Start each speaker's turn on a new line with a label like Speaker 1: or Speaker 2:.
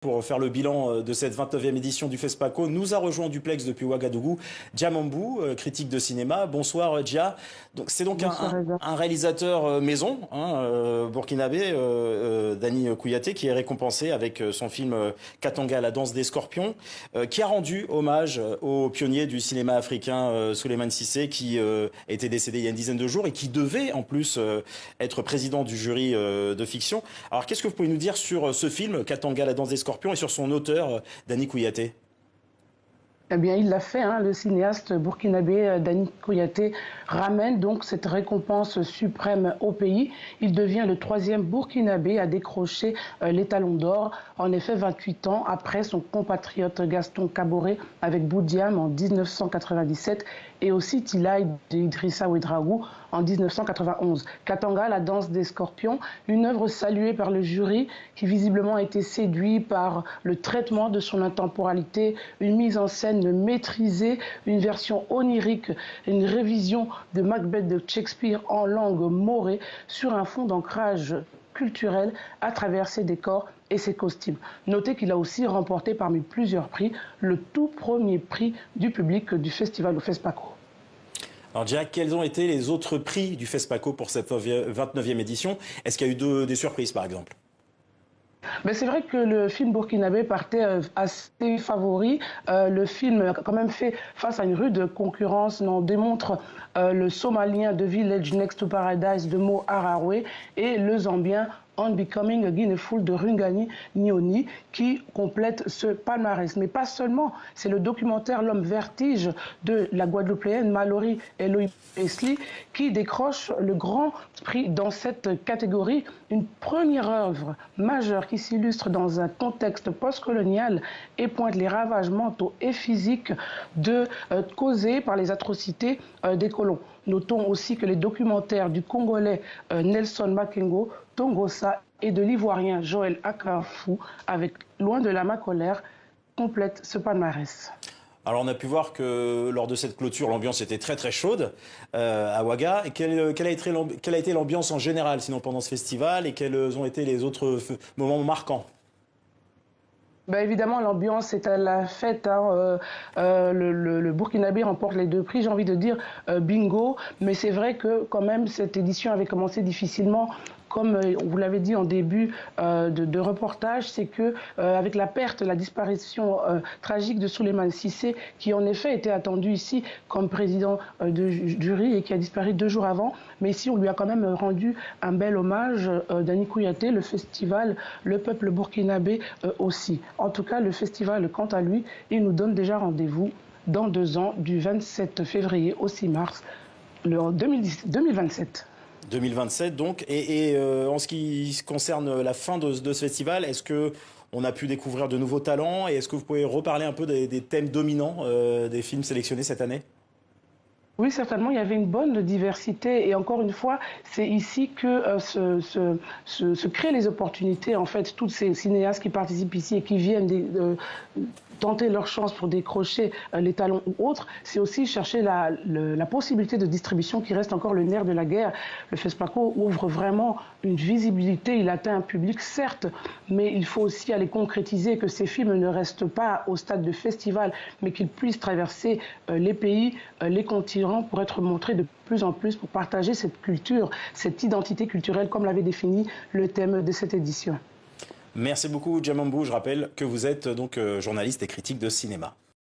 Speaker 1: Pour faire le bilan de cette 29e édition du FESPACO, nous a rejoint en duplex depuis Ouagadougou, Dia Mambou, critique de cinéma. Bonsoir Dia. C'est donc un réalisateur maison, burkinabé, Dany Kouyaté, qui est récompensé avec son film Katanga, la danse des scorpions, qui a rendu hommage au pionnier du cinéma africain, Souleymane Cissé, qui était décédé il y a une dizaine de jours et qui devait en plus être président du jury de fiction. Alors qu'est-ce que vous pouvez nous dire sur ce film, Katanga, la danse des scorpions, et sur son auteur, Dany Kouyaté?
Speaker 2: Eh bien, il l'a fait, le cinéaste burkinabé Dany Kouyaté ramène donc cette récompense suprême au pays. Il devient le 3e burkinabé à décrocher l'étalon d'or. En effet, 28 ans après son compatriote Gaston Kaboré avec Boudiam en 1997 et aussi Tilaï d'Idrissa Ouedraogo en 1991. Katanga, la danse des scorpions, une œuvre saluée par le jury qui visiblement a été séduit par le traitement de son intemporalité, une mise en scène maîtrisée, une version onirique, une révision de Macbeth de Shakespeare en langue morée sur un fond d'ancrage culturel à travers ses décors et ses costumes. Notez qu'il a aussi remporté parmi plusieurs prix le tout premier prix du public du festival au FESPACO.
Speaker 1: Alors Dia, quels ont été les autres prix du FESPACO pour cette 29e édition? Est-ce qu'il y a eu des surprises par exemple?
Speaker 2: Mais c'est vrai que le film burkinabé partait assez favori. Le film a quand même fait face à une rude concurrence. On démontre le somalien de Village Next to Paradise de Mo Arawe et le zambien On Becoming a Guineafool de Rungani Nyoni qui complète ce palmarès. Mais pas seulement, c'est le documentaire L'homme vertige de la Guadeloupéenne Mallory Eloy Pesley qui décroche le grand prix dans cette catégorie. Une première œuvre majeure qui s'illustre dans un contexte postcolonial et pointe les ravages mentaux et physiques causés par les atrocités des colons. Notons aussi que les documentaires du Congolais Nelson Makengo, Tongosa et de l'Ivoirien Joël Akarfou avec Loin de la colère complètent ce palmarès.
Speaker 1: Alors on a pu voir que lors de cette clôture, l'ambiance était très très chaude à Ouaga. Et quelle a été l'ambiance en général sinon pendant ce festival et quels ont été les autres moments marquants?
Speaker 2: Ben évidemment, l'ambiance est à la fête. Le Burkinabé remporte les 2 prix, j'ai envie de dire bingo. Mais c'est vrai que quand même, cette édition avait commencé difficilement. Comme vous l'avez dit en début de reportage, c'est que avec la perte, la disparition tragique de Souleymane Cissé, qui en effet était attendu ici comme président de jury et qui a disparu 2 jours avant, mais ici on lui a quand même rendu un bel hommage. Dany Kouyaté, le festival, le peuple burkinabé aussi. En tout cas, le festival, quant à lui, il nous donne déjà rendez-vous dans 2 ans, du 27 février au 6 mars 2027.
Speaker 1: 2027 donc. Et en ce qui concerne la fin de ce festival, est-ce qu'on a pu découvrir de nouveaux talents et est-ce que vous pouvez reparler un peu des thèmes dominants des films sélectionnés cette année?
Speaker 2: Oui, certainement, il y avait une bonne diversité et encore une fois, c'est ici que se créent les opportunités. En fait, tous ces cinéastes qui participent ici et qui viennent tenter leur chance pour décrocher les talons ou autres, c'est aussi chercher la possibilité de distribution qui reste encore le nerf de la guerre. Le FESPACO ouvre vraiment une visibilité, il atteint un public certes, mais il faut aussi aller concrétiser que ces films ne restent pas au stade de festival, mais qu'ils puissent traverser les pays, les continents pour être montrés de plus en plus, pour partager cette culture, cette identité culturelle comme l'avait défini le thème de cette édition.
Speaker 1: Merci beaucoup Dia Mambou. Je rappelle que vous êtes donc journaliste et critique de cinéma.